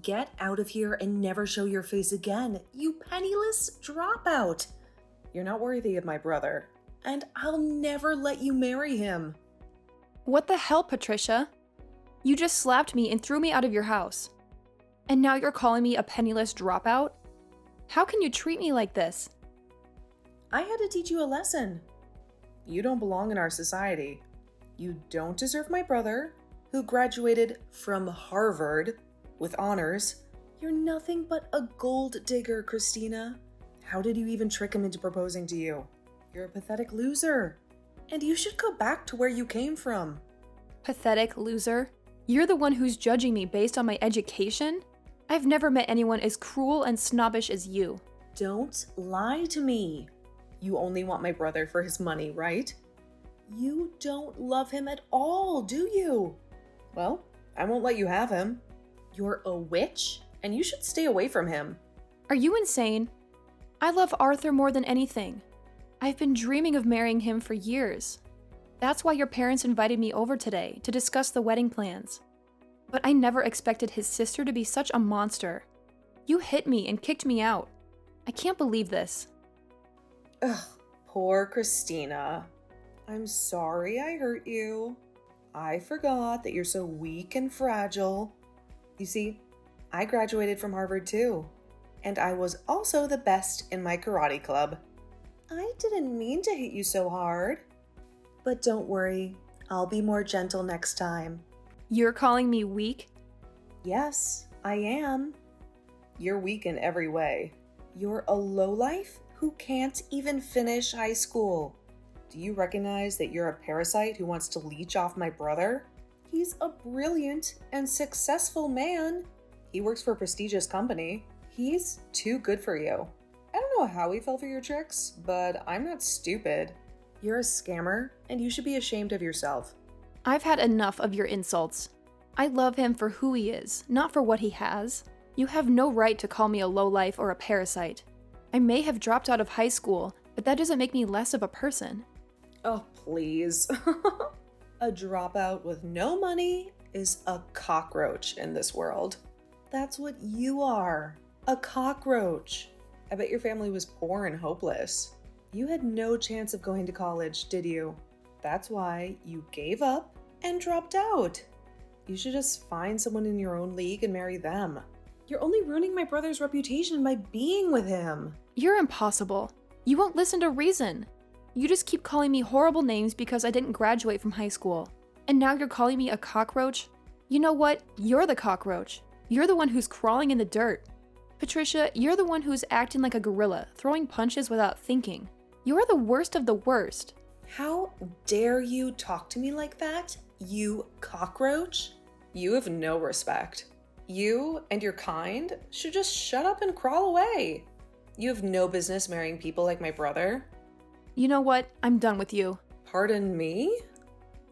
Get out of here and never show your face again, you penniless dropout. You're not worthy of my brother, and I'll never let you marry him. What the hell, Patricia? You just slapped me and threw me out of your house. And now you're calling me a penniless dropout? How can you treat me like this? I had to teach you a lesson. You don't belong in our society. You don't deserve my brother, who graduated from Harvard with honors. You're nothing but a gold digger, Christina. How did you even trick him into proposing to you? You're a pathetic loser. And you should go back to where you came from. Pathetic loser? You're the one who's judging me based on my education? I've never met anyone as cruel and snobbish as you. Don't lie to me. You only want my brother for his money, right? You don't love him at all, do you? Well, I won't let you have him. You're a witch, and you should stay away from him. Are you insane? I love Arthur more than anything. I've been dreaming of marrying him for years. That's why your parents invited me over today to discuss the wedding plans. But I never expected his sister to be such a monster. You hit me and kicked me out. I can't believe this. Ugh, poor Christina. I'm sorry I hurt you. I forgot that you're so weak and fragile. You see, I graduated from Harvard too, and I was also the best in my karate club. I didn't mean to hit you so hard. But don't worry, I'll be more gentle next time. You're calling me weak? Yes, I am. You're weak in every way. You're a lowlife who can't even finish high school. Do you recognize that you're a parasite who wants to leech off my brother? He's a brilliant and successful man. He works for a prestigious company. He's too good for you. I don't know how he fell for your tricks, but I'm not stupid. You're a scammer, and you should be ashamed of yourself. I've had enough of your insults. I love him for who he is, not for what he has. You have no right to call me a lowlife or a parasite. I may have dropped out of high school, but that doesn't make me less of a person. Oh, please. A dropout with no money is a cockroach in this world. That's what you are, a cockroach. I bet your family was poor and hopeless. You had no chance of going to college, did you? That's why you gave up and dropped out. You should just find someone in your own league and marry them. You're only ruining my brother's reputation by being with him. You're impossible. You won't listen to reason. You just keep calling me horrible names because I didn't graduate from high school. And now you're calling me a cockroach? You know what? You're the cockroach. You're the one who's crawling in the dirt. Patricia, you're the one who's acting like a gorilla, throwing punches without thinking. You're the worst of the worst. How dare you talk to me like that, you cockroach? You have no respect. You and your kind should just shut up and crawl away. You have no business marrying people like my brother. You know what? I'm done with you. Pardon me?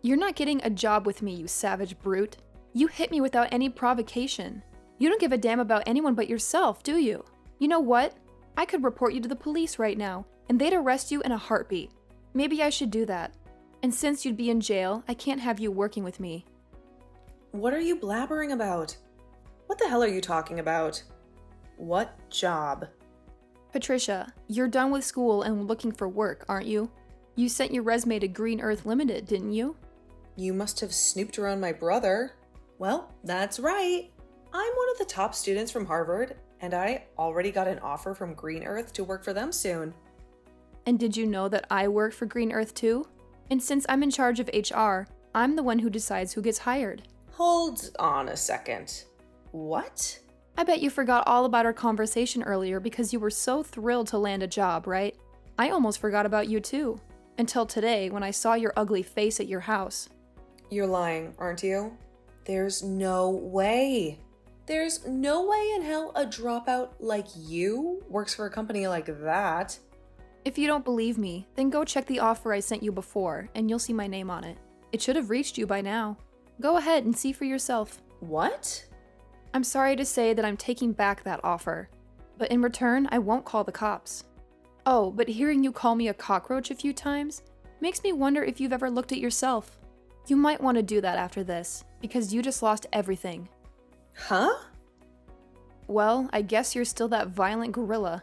You're not getting a job with me, you savage brute. You hit me without any provocation. You don't give a damn about anyone but yourself, do you? You know what? I could report you to the police right now, and they'd arrest you in a heartbeat. Maybe I should do that. And since you'd be in jail, I can't have you working with me. What are you blabbering about? What the hell are you talking about? What job? Patricia, you're done with school and looking for work, aren't you? You sent your resume to Green Earth Limited, didn't you? You must have snooped around my brother. Well, that's right. I'm one of the top students from Harvard, and I already got an offer from Green Earth to work for them soon. And did you know that I work for Green Earth too? And since I'm in charge of HR, I'm the one who decides who gets hired. Hold on a second. What? I bet you forgot all about our conversation earlier because you were so thrilled to land a job, right? I almost forgot about you too. Until today when I saw your ugly face at your house. You're lying, aren't you? There's no way. There's no way in hell a dropout like you works for a company like that. If you don't believe me, then go check the offer I sent you before, and you'll see my name on it. It should have reached you by now. Go ahead and see for yourself. What? I'm sorry to say that I'm taking back that offer, but in return, I won't call the cops. Oh, but hearing you call me a cockroach a few times makes me wonder if you've ever looked at yourself. You might want to do that after this, because you just lost everything. Huh? Well, I guess you're still that violent gorilla.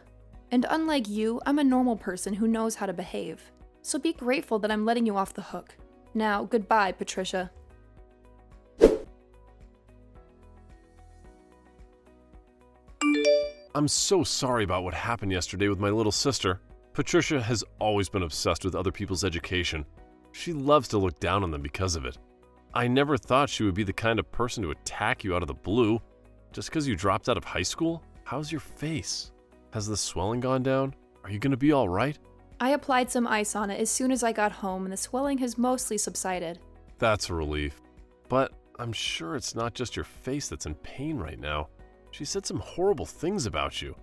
And unlike you, I'm a normal person who knows how to behave. So be grateful that I'm letting you off the hook. Now, goodbye, Patricia. I'm so sorry about what happened yesterday with my little sister. Patricia has always been obsessed with other people's education. She loves to look down on them because of it. I never thought she would be the kind of person to attack you out of the blue. Just because you dropped out of high school? How's your face? Has the swelling gone down? Are you going to be all right? I applied some ice on it as soon as I got home and the swelling has mostly subsided. That's a relief. But I'm sure it's not just your face that's in pain right now. She said some horrible things about you,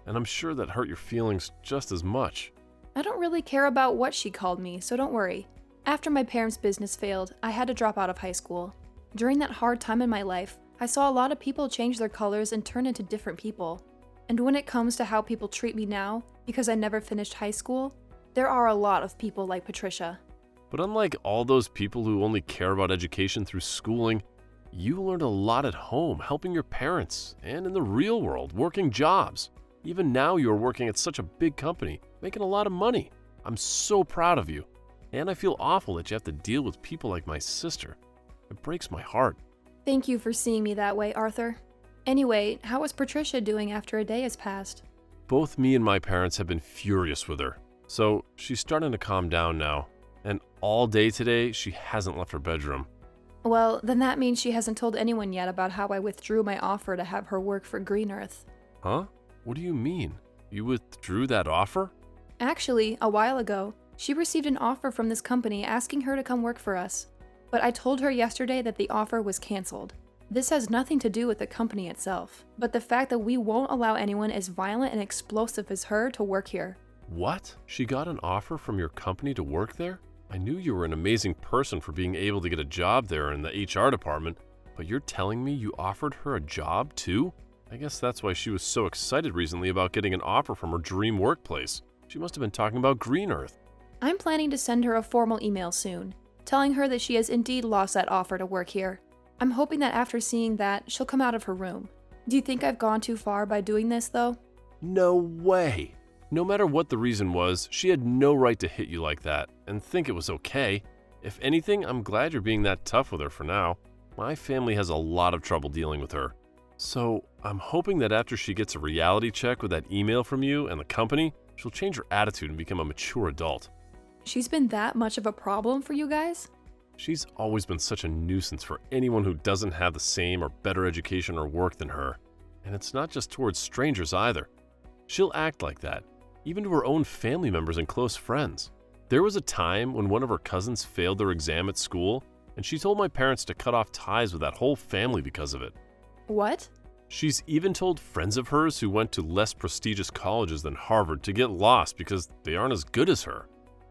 and I'm sure that hurt your feelings just as much. I don't really care about what she called me, so don't worry. After my parents' business failed, I had to drop out of high school. During that hard time in my life, I saw a lot of people change their colors and turn into different people. And when it comes to how people treat me now, because I never finished high school, there are a lot of people like Patricia. But unlike all those people who only care about education through schooling, you learned a lot at home, helping your parents, and in the real world, working jobs. Even now you are working at such a big company, making a lot of money. I'm so proud of you. And I feel awful that you have to deal with people like my sister. It breaks my heart. Thank you for seeing me that way, Arthur. Anyway, how is Patricia doing after a day has passed? Both me and my parents have been furious with her, so she's starting to calm down now. And all day today, she hasn't left her bedroom. Well, then that means she hasn't told anyone yet about how I withdrew my offer to have her work for Green Earth. Huh? What do you mean? You withdrew that offer? Actually, a while ago, she received an offer from this company asking her to come work for us. But I told her yesterday that the offer was canceled. This has nothing to do with the company itself, but the fact that we won't allow anyone as violent and explosive as her to work here. What? She got an offer from your company to work there? I knew you were an amazing person for being able to get a job there in the HR department, but you're telling me you offered her a job too? I guess that's why she was so excited recently about getting an offer from her dream workplace. She must have been talking about Green Earth. I'm planning to send her a formal email soon, telling her that she has indeed lost that offer to work here. I'm hoping that after seeing that, she'll come out of her room. Do you think I've gone too far by doing this, though? No way! No matter what the reason was, she had no right to hit you like that and think it was okay. If anything, I'm glad you're being that tough with her for now. My family has a lot of trouble dealing with her. So I'm hoping that after she gets a reality check with that email from you and the company, she'll change her attitude and become a mature adult. She's been that much of a problem for you guys? She's always been such a nuisance for anyone who doesn't have the same or better education or work than her. And it's not just towards strangers either. She'll act like that, even to her own family members and close friends. There was a time when one of her cousins failed their exam at school, and she told my parents to cut off ties with that whole family because of it. What? She's even told friends of hers who went to less prestigious colleges than Harvard to get lost because they aren't as good as her.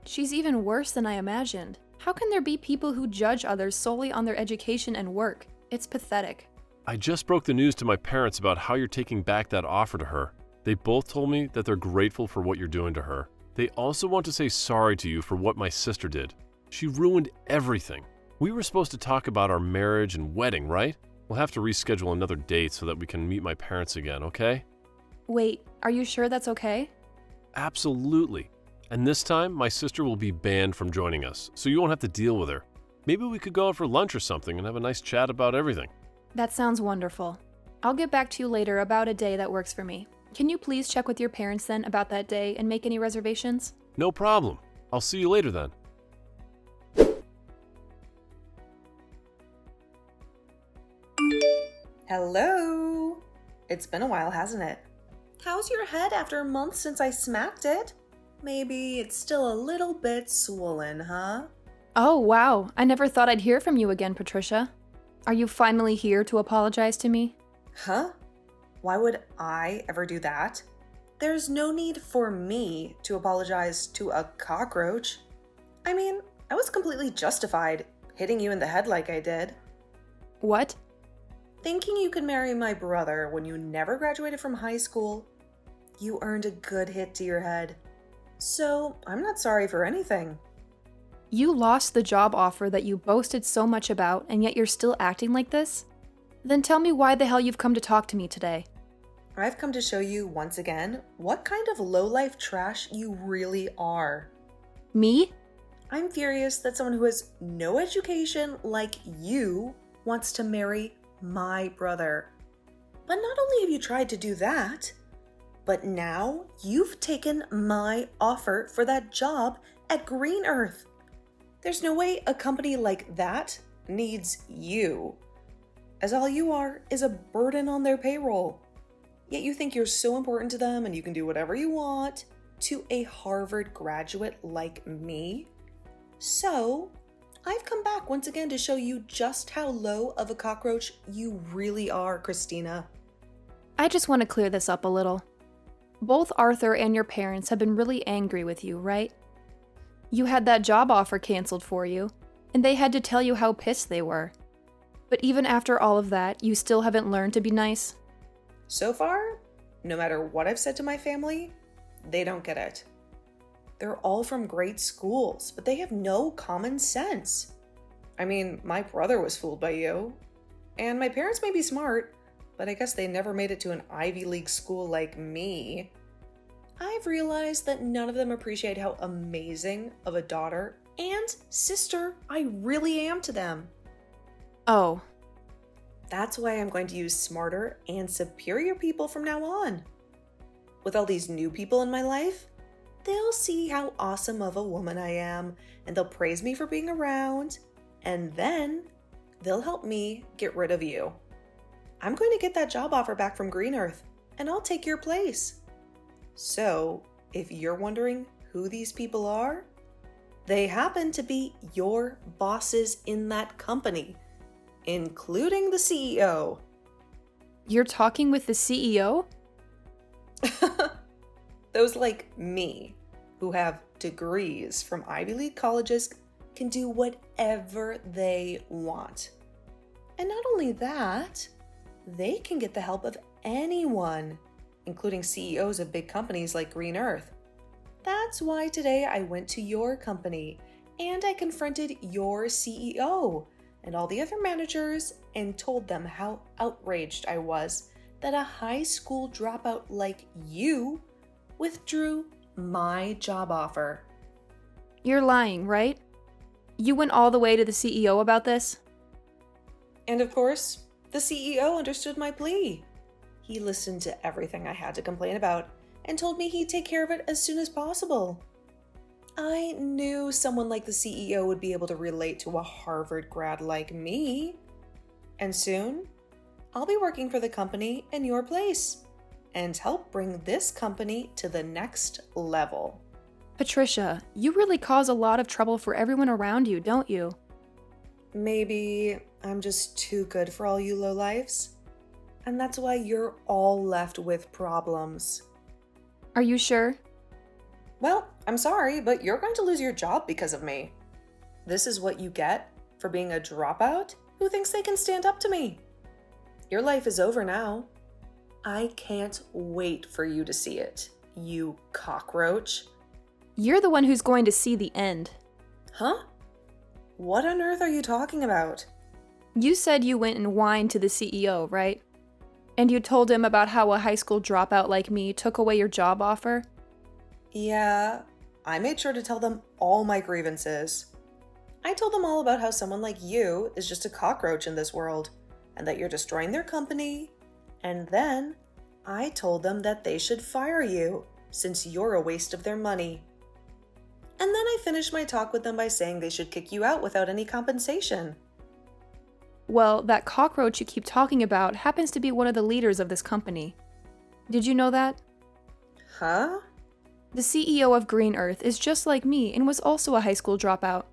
She's even worse than I imagined. How can there be people who judge others solely on their education and work? It's pathetic. I just broke the news to my parents about how you're taking back that offer to her. They both told me that they're grateful for what you're doing to her. They also want to say sorry to you for what my sister did. She ruined everything. We were supposed to talk about our marriage and wedding, right? We'll have to reschedule another date so that we can meet my parents again, okay? Wait, are you sure that's okay? Absolutely. And this time, my sister will be banned from joining us, so you won't have to deal with her. Maybe we could go out for lunch or something and have a nice chat about everything. That sounds wonderful. I'll get back to you later about a day that works for me. Can you please check with your parents then about that day and make any reservations? No problem. I'll see you later then. Hello? It's been a while, hasn't it? How's your head after a month since I smacked it? Maybe it's still a little bit swollen, huh? Oh, wow. I never thought I'd hear from you again, Patricia. Are you finally here to apologize to me? Huh? Why would I ever do that? There's no need for me to apologize to a cockroach. I mean, I was completely justified hitting you in the head like I did. What? Thinking you could marry my brother when you never graduated from high school, you earned a good hit to your head. So, I'm not sorry for anything. You lost the job offer that you boasted so much about, and yet you're still acting like this? Then tell me why the hell you've come to talk to me today. I've come to show you once again what kind of low-life trash you really are. Me? I'm furious that someone who has no education like you wants to marry my brother. But not only have you tried to do that, but now you've taken my offer for that job at Green Earth. There's no way a company like that needs you, as all you are is a burden on their payroll. Yet you think you're so important to them and you can do whatever you want to a Harvard graduate like me. So, I've come back once again to show you just how low of a cockroach you really are, Christina. I just want to clear this up a little. Both Arthur and your parents have been really angry with you, right? You had that job offer canceled for you, and they had to tell you how pissed they were. But even after all of that, you still haven't learned to be nice? So far, no matter what I've said to my family, they don't get it. They're all from great schools, but they have no common sense. I mean, my brother was fooled by you, and my parents may be smart, but I guess they never made it to an Ivy League school like me. I've realized that none of them appreciate how amazing of a daughter and sister I really am to them. Oh. That's why I'm going to use smarter and superior people from now on. With all these new people in my life, they'll see how awesome of a woman I am, and they'll praise me for being around, and then they'll help me get rid of you. I'm going to get that job offer back from Green Earth, and I'll take your place. So, if you're wondering who these people are, they happen to be your bosses in that company, including the CEO. You're talking with the CEO? Those like me, who have degrees from Ivy League colleges, can do whatever they want. And not only that, they can get the help of anyone, including CEOs of big companies like Green Earth. That's why today I went to your company and I confronted your CEO and all the other managers and told them how outraged I was that a high school dropout like you withdrew my job offer. You're lying, right? You went all the way to the CEO about this? And of course, the CEO understood my plea. He listened to everything I had to complain about and told me he'd take care of it as soon as possible. I knew someone like the CEO would be able to relate to a Harvard grad like me. And soon, I'll be working for the company in your place and help bring this company to the next level. Patricia, you really cause a lot of trouble for everyone around you, don't you? Maybe I'm just too good for all you lowlifes, and that's why you're all left with problems. Are you sure? Well, I'm sorry, but you're going to lose your job because of me. This is what you get for being a dropout who thinks they can stand up to me. Your life is over now. I can't wait for you to see it, you cockroach. You're the one who's going to see the end. Huh? What on earth are you talking about? You said you went and whined to the CEO, right? And you told him about how a high school dropout like me took away your job offer? Yeah, I made sure to tell them all my grievances. I told them all about how someone like you is just a cockroach in this world, and that you're destroying their company. And then I told them that they should fire you, since you're a waste of their money. And then I finished my talk with them by saying they should kick you out without any compensation. Well, that cockroach you keep talking about happens to be one of the leaders of this company. Did you know that? Huh? The CEO of Green Earth is just like me and was also a high school dropout.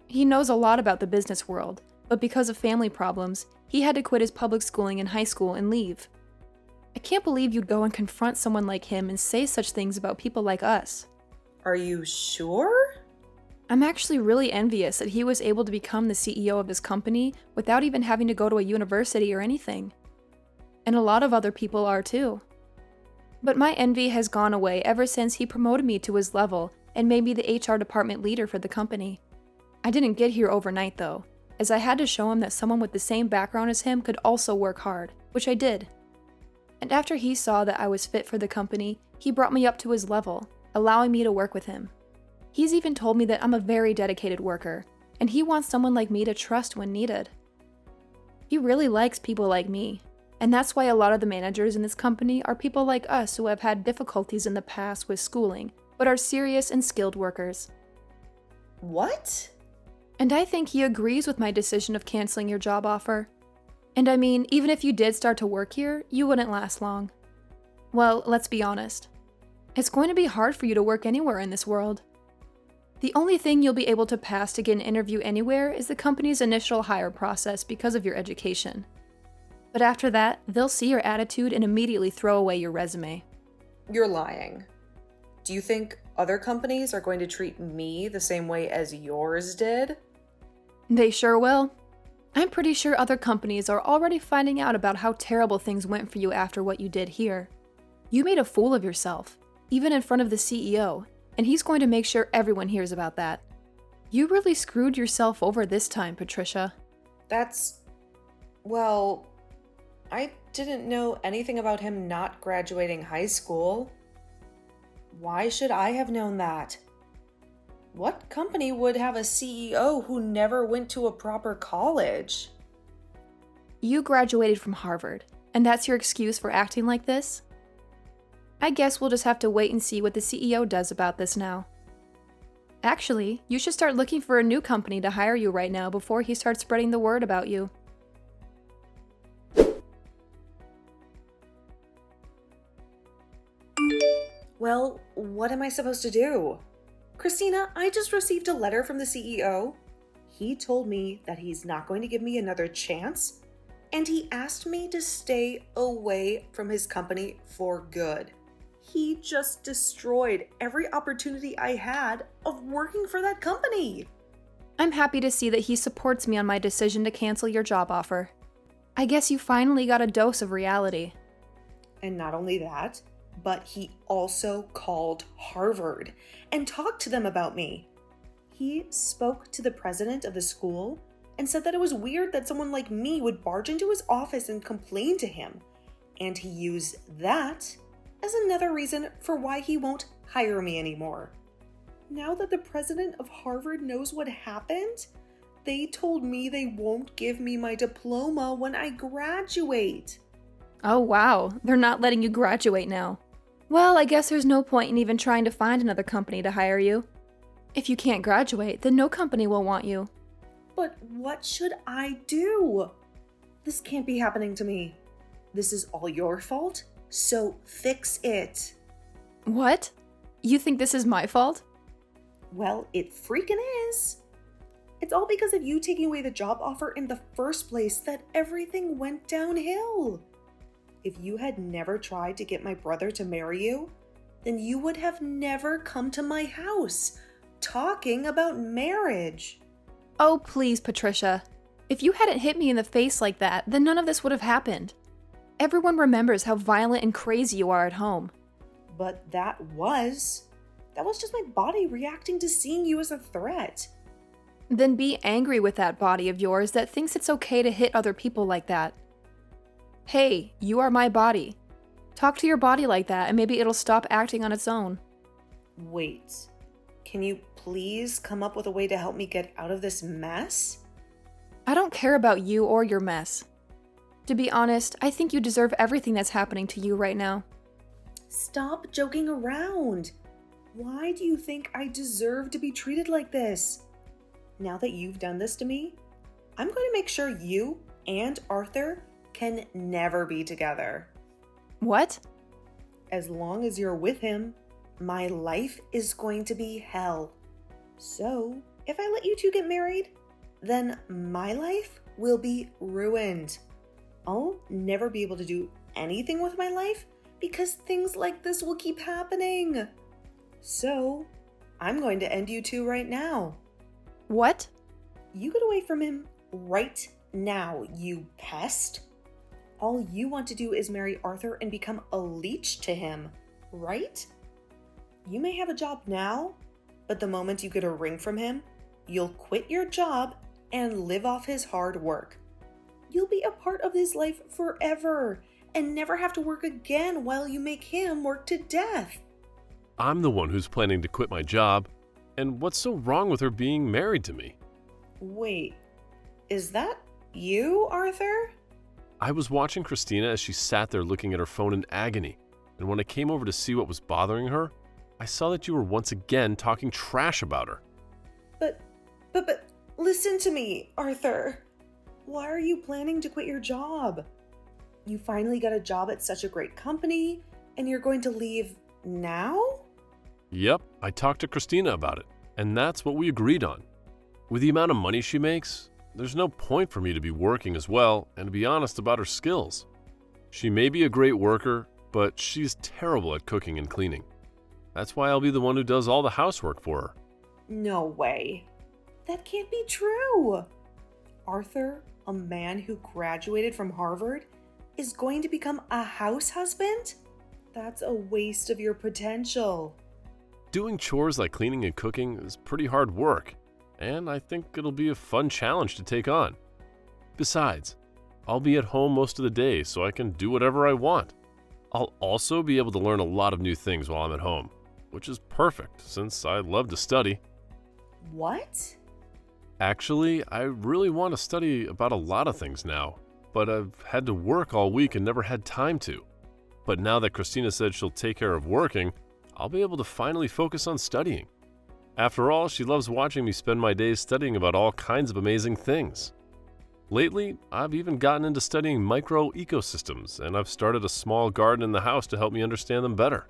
He knows a lot about the business world, but because of family problems, he had to quit his public schooling in high school and leave. I can't believe you'd go and confront someone like him and say such things about people like us. Are you sure? I'm actually really envious that he was able to become the CEO of his company without even having to go to a university or anything. And a lot of other people are too. But my envy has gone away ever since he promoted me to his level and made me the HR department leader for the company. I didn't get here overnight though, as I had to show him that someone with the same background as him could also work hard, which I did. And after he saw that I was fit for the company, he brought me up to his level, allowing me to work with him. He's even told me that I'm a very dedicated worker, and he wants someone like me to trust when needed. He really likes people like me, and that's why a lot of the managers in this company are people like us who have had difficulties in the past with schooling, but are serious and skilled workers. What? And I think he agrees with my decision of canceling your job offer. And I mean, even if you did start to work here, you wouldn't last long. Well, let's be honest. It's going to be hard for you to work anywhere in this world. The only thing you'll be able to pass to get an interview anywhere is the company's initial hire process because of your education. But after that, they'll see your attitude and immediately throw away your resume. You're lying. Do you think other companies are going to treat me the same way as yours did? They sure will. I'm pretty sure other companies are already finding out about how terrible things went for you after what you did here. You made a fool of yourself, even in front of the CEO, and he's going to make sure everyone hears about that. You really screwed yourself over this time, Patricia. Well, I didn't know anything about him not graduating high school. Why should I have known that? What company would have a CEO who never went to a proper college? You graduated from Harvard, and that's your excuse for acting like this? I guess we'll just have to wait and see what the CEO does about this now. Actually, you should start looking for a new company to hire you right now before he starts spreading the word about you. Well, what am I supposed to do? Christina, I just received a letter from the CEO. He told me that he's not going to give me another chance, and he asked me to stay away from his company for good. He just destroyed every opportunity I had of working for that company. I'm happy to see that he supports me on my decision to cancel your job offer. I guess you finally got a dose of reality. And not only that, but he also called Harvard and talked to them about me. He spoke to the president of the school and said that it was weird that someone like me would barge into his office and complain to him. And he used that as another reason for why he won't hire me anymore. Now that the president of Harvard knows what happened, they told me they won't give me my diploma when I graduate. Oh wow, they're not letting you graduate now. Well, I guess there's no point in even trying to find another company to hire you. If you can't graduate, then no company will want you. But what should I do? This can't be happening to me. This is all your fault, so fix it. What? You think this is my fault? Well, it freaking is. It's all because of you taking away the job offer in the first place that everything went downhill. If you had never tried to get my brother to marry you, then you would have never come to my house talking about marriage. Oh, please, Patricia. If you hadn't hit me in the face like that, then none of this would have happened. Everyone remembers how violent and crazy you are at home. But that was just my body reacting to seeing you as a threat. Then be angry with that body of yours that thinks it's okay to hit other people like that. Hey, you are my body. Talk to your body like that and maybe it'll stop acting on its own. Wait, can you please come up with a way to help me get out of this mess? I don't care about you or your mess. To be honest, I think you deserve everything that's happening to you right now. Stop joking around. Why do you think I deserve to be treated like this? Now that you've done this to me, I'm going to make sure you and Arthur can never be together. What? As long as you're with him, my life is going to be hell. So, if I let you two get married, then my life will be ruined. I'll never be able to do anything with my life because things like this will keep happening. So, I'm going to end you two right now. What? You get away from him right now, you pest. All you want to do is marry Arthur and become a leech to him, right? You may have a job now, but the moment you get a ring from him, you'll quit your job and live off his hard work. You'll be a part of his life forever, and never have to work again while you make him work to death. I'm the one who's planning to quit my job, and what's so wrong with her being married to me? Wait, is that you, Arthur? I was watching Christina as she sat there looking at her phone in agony, and when I came over to see what was bothering her, I saw that you were once again talking trash about her. But, listen to me, Arthur. Why are you planning to quit your job? You finally got a job at such a great company, and you're going to leave now? Yep, I talked to Christina about it, and that's what we agreed on. With the amount of money she makes, there's no point for me to be working as well and to be honest about her skills. She may be a great worker, but she's terrible at cooking and cleaning. That's why I'll be the one who does all the housework for her. No way. That can't be true. Arthur, a man who graduated from Harvard, is going to become a house husband? That's a waste of your potential. Doing chores like cleaning and cooking is pretty hard work, and I think it'll be a fun challenge to take on. Besides, I'll be at home most of the day so I can do whatever I want. I'll also be able to learn a lot of new things while I'm at home, which is perfect since I love to study. What? Actually, I really want to study about a lot of things now, but I've had to work all week and never had time to. But now that Christina said she'll take care of working, I'll be able to finally focus on studying. After all, she loves watching me spend my days studying about all kinds of amazing things. Lately, I've even gotten into studying micro-ecosystems, and I've started a small garden in the house to help me understand them better.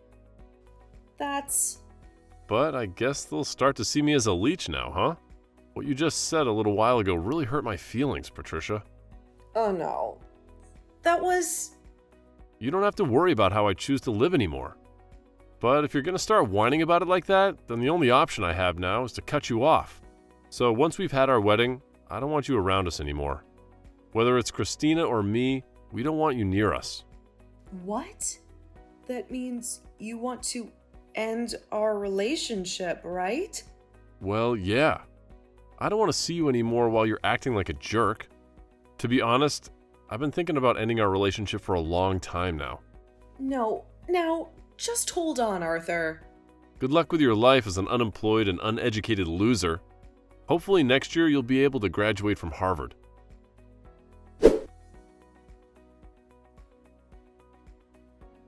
But I guess they'll start to see me as a leech now, huh? What you just said a little while ago really hurt my feelings, Patricia. Oh no. That was... You don't have to worry about how I choose to live anymore. But if you're going to start whining about it like that, then the only option I have now is to cut you off. So once we've had our wedding, I don't want you around us anymore. Whether it's Christina or me, we don't want you near us. What? That means you want to end our relationship, right? Well, yeah. I don't want to see you anymore while you're acting like a jerk. To be honest, I've been thinking about ending our relationship for a long time now. No, now, just hold on, Arthur. Good luck with your life as an unemployed and uneducated loser. Hopefully next year you'll be able to graduate from Harvard.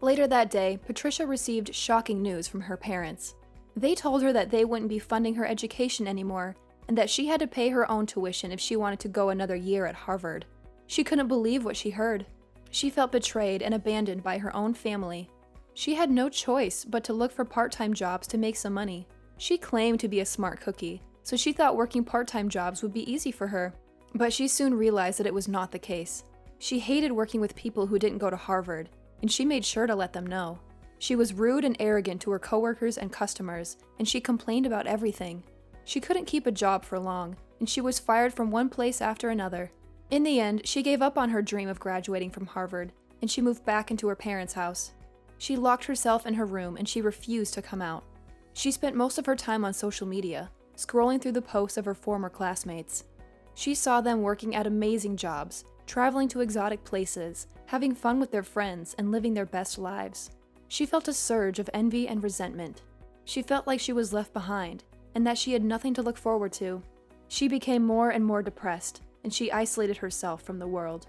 Later that day, Patricia received shocking news from her parents. They told her that they wouldn't be funding her education anymore, and that she had to pay her own tuition if she wanted to go another year at Harvard. She couldn't believe what she heard. She felt betrayed and abandoned by her own family. She had no choice but to look for part-time jobs to make some money. She claimed to be a smart cookie, so she thought working part-time jobs would be easy for her. But she soon realized that it was not the case. She hated working with people who didn't go to Harvard, and she made sure to let them know. She was rude and arrogant to her coworkers and customers, and she complained about everything. She couldn't keep a job for long, and she was fired from one place after another. In the end, she gave up on her dream of graduating from Harvard, and she moved back into her parents' house. She locked herself in her room and she refused to come out. She spent most of her time on social media, scrolling through the posts of her former classmates. She saw them working at amazing jobs, traveling to exotic places, having fun with their friends, and living their best lives. She felt a surge of envy and resentment. She felt like she was left behind, and that she had nothing to look forward to. She became more and more depressed, and she isolated herself from the world.